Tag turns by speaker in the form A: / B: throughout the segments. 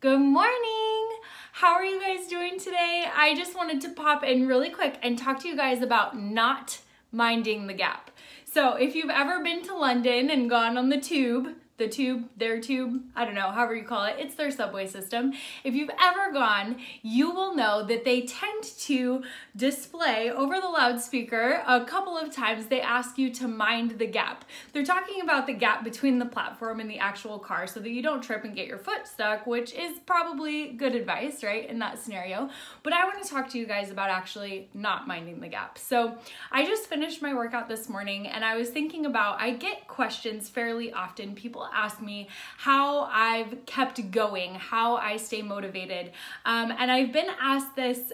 A: Good morning! How are you guys doing today? I just wanted to pop in really quick and talk to you guys about not minding the gap. So if you've ever been to London and gone on their tube, I don't know, however you call it, it's their subway system. If you've ever gone, you will know that they tend to display over the loudspeaker a couple of times. They ask you to mind the gap. They're talking about the gap between the platform and the actual car so that you don't trip and get your foot stuck, which is probably good advice, right, in that scenario. But I want to talk to you guys about actually not minding the gap. So I just finished my workout this morning and I was thinking about, I get questions fairly often. People ask me how I've kept going, how I stay motivated. And I've been asked this,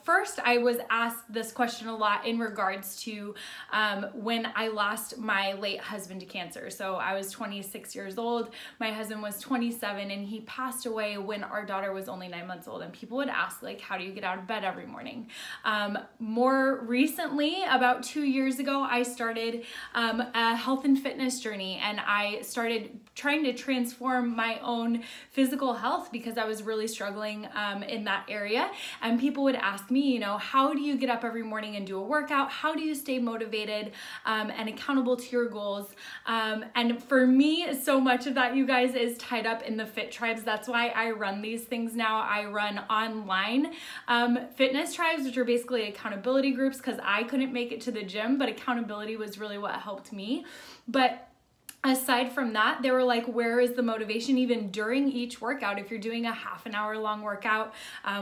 A: first I was asked this question a lot in regards to when I lost my late husband to cancer. So I was 26 years old, my husband was 27, and he passed away when our daughter was only 9 months old. And people would ask, like, how do you get out of bed every morning? More recently, about 2 years ago, I started a health and fitness journey, and I started trying to transform my own physical health because I was really struggling in that area. And people would ask me, you know, how do you get up every morning and do a workout? How do you stay motivated and accountable to your goals? And for me, so much of that, you guys, is tied up in the Fit Tribes. That's why I run these things now. I run online fitness tribes, which are basically accountability groups, because I couldn't make it to the gym, but accountability was really what helped me. But aside from that, they were like, where is the motivation even during each workout? If you're doing a half an hour long workout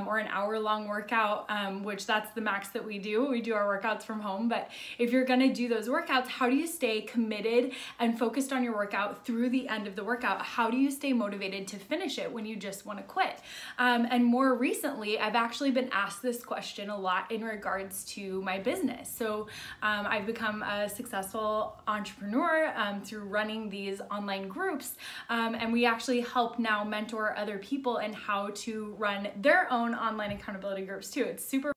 A: or an hour long workout, which that's the max that we do our workouts from home. But if you're gonna do those workouts, how do you stay committed and focused on your workout through the end of the workout? How do you stay motivated to finish it when you just wanna quit? And more recently, I've actually been asked this question a lot in regards to my business. So I've become a successful entrepreneur through running these online groups, and we actually help now mentor other people in how to run their own online accountability groups too. It's super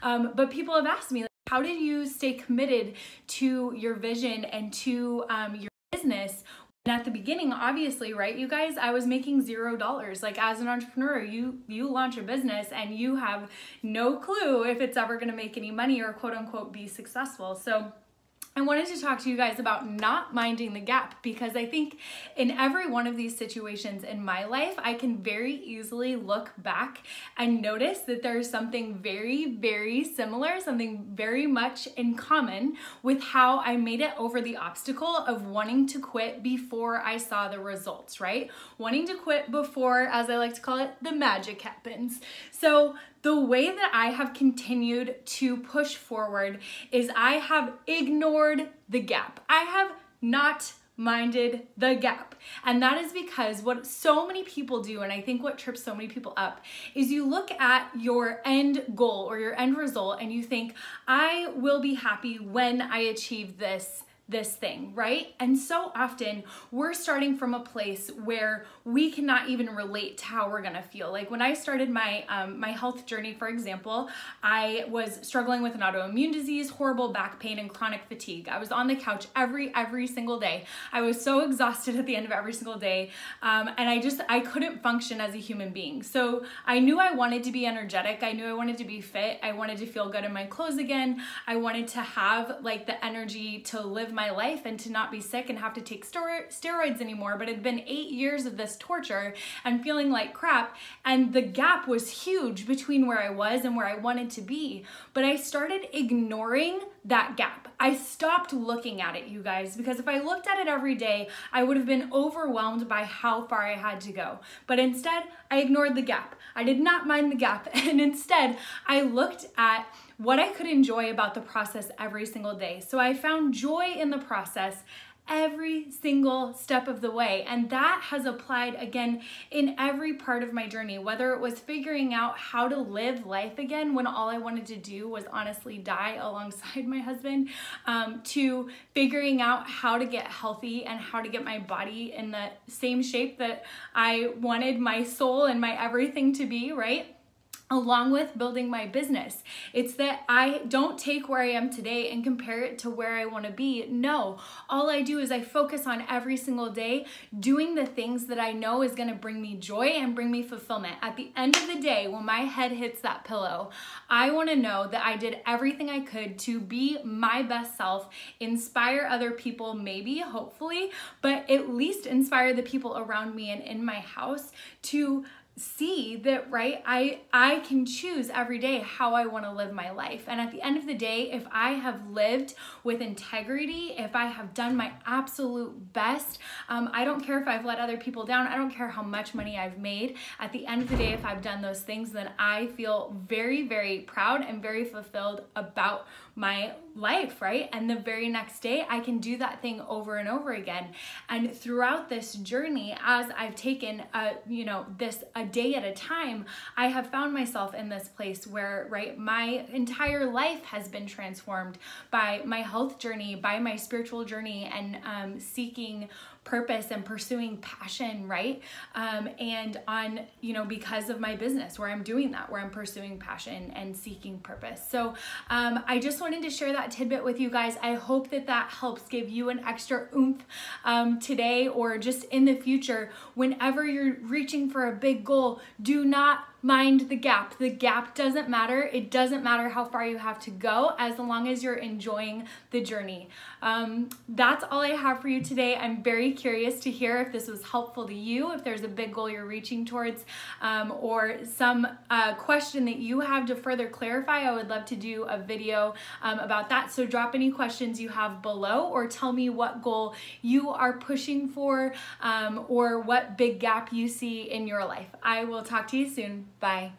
A: fun. But people have asked me, like, how did you stay committed to your vision and to your business? And at the beginning, obviously, right, you guys, I was making $0. Like, as an entrepreneur, you launch a business and you have no clue if it's ever going to make any money or quote unquote be successful. So I wanted to talk to you guys about not minding the gap, because I think in every one of these situations in my life, I can very easily look back and notice that there's something very, very similar, something very much in common with how I made it over the obstacle of wanting to quit before I saw the results, right? Wanting to quit before, as I like to call it, the magic happens. So the way that I have continued to push forward is I have ignored the gap. I have not minded the gap. And that is because what so many people do, and I think what trips so many people up, is you look at your end goal or your end result and you think, I will be happy when I achieve this thing, right? And so often we're starting from a place where we cannot even relate to how we're gonna feel. Like when I started my my health journey, for example, I was struggling with an autoimmune disease, horrible back pain, and chronic fatigue. I was on the couch every single day. I was so exhausted at the end of every single day, and I couldn't function as a human being. So I knew I wanted to be energetic. I knew I wanted to be fit. I wanted to feel good in my clothes again. I wanted to have like the energy to live my life and to not be sick and have to take steroids anymore. But it had been 8 years of this torture and feeling like crap, and the gap was huge between where I was and where I wanted to be. But I started ignoring that gap. I stopped looking at it, you guys, because if I looked at it every day, I would have been overwhelmed by how far I had to go. But instead, I ignored the gap. I did not mind the gap. And instead, I looked at what I could enjoy about the process every single day. So I found joy in the process every single step of the way. And that has applied again in every part of my journey, whether it was figuring out how to live life again when all I wanted to do was honestly die alongside my husband, to figuring out how to get healthy and how to get my body in the same shape that I wanted my soul and my everything to be, right? along with building my business. It's that I don't take where I am today and compare it to where I want to be. No, all I do is I focus on every single day doing the things that I know is going to bring me joy and bring me fulfillment. At the end of the day, when my head hits that pillow, I want to know that I did everything I could to be my best self, inspire other people, maybe, hopefully, but at least inspire the people around me and in my house to see that, right, I can choose every day how I want to live my life. And at the end of the day, if I have lived with integrity, if I have done my absolute best, I don't care if I've let other people down. I don't care how much money I've made. At the end of the day, if I've done those things, then I feel very, very proud and very fulfilled about my life, right? And the very next day, I can do that thing over and over again. And throughout this journey, as I've taken, this a day at a time, I have found myself in this place where, right, my entire life has been transformed by my health journey, by my spiritual journey, and seeking purpose and pursuing passion, right? And on, because of my business where I'm doing that, where I'm pursuing passion and seeking purpose. So I just wanted to share that tidbit with you guys. I hope that that helps give you an extra oomph today, or just in the future. Whenever you're reaching for a big goal, do not mind the gap. The gap doesn't matter. It doesn't matter how far you have to go, as long as you're enjoying the journey. That's all I have for you today. I'm very curious to hear if this was helpful to you, if there's a big goal you're reaching towards, or some question that you have to further clarify. I would love to do a video about that. So drop any questions you have below, or tell me what goal you are pushing for, or what big gap you see in your life. I will talk to you soon. Bye.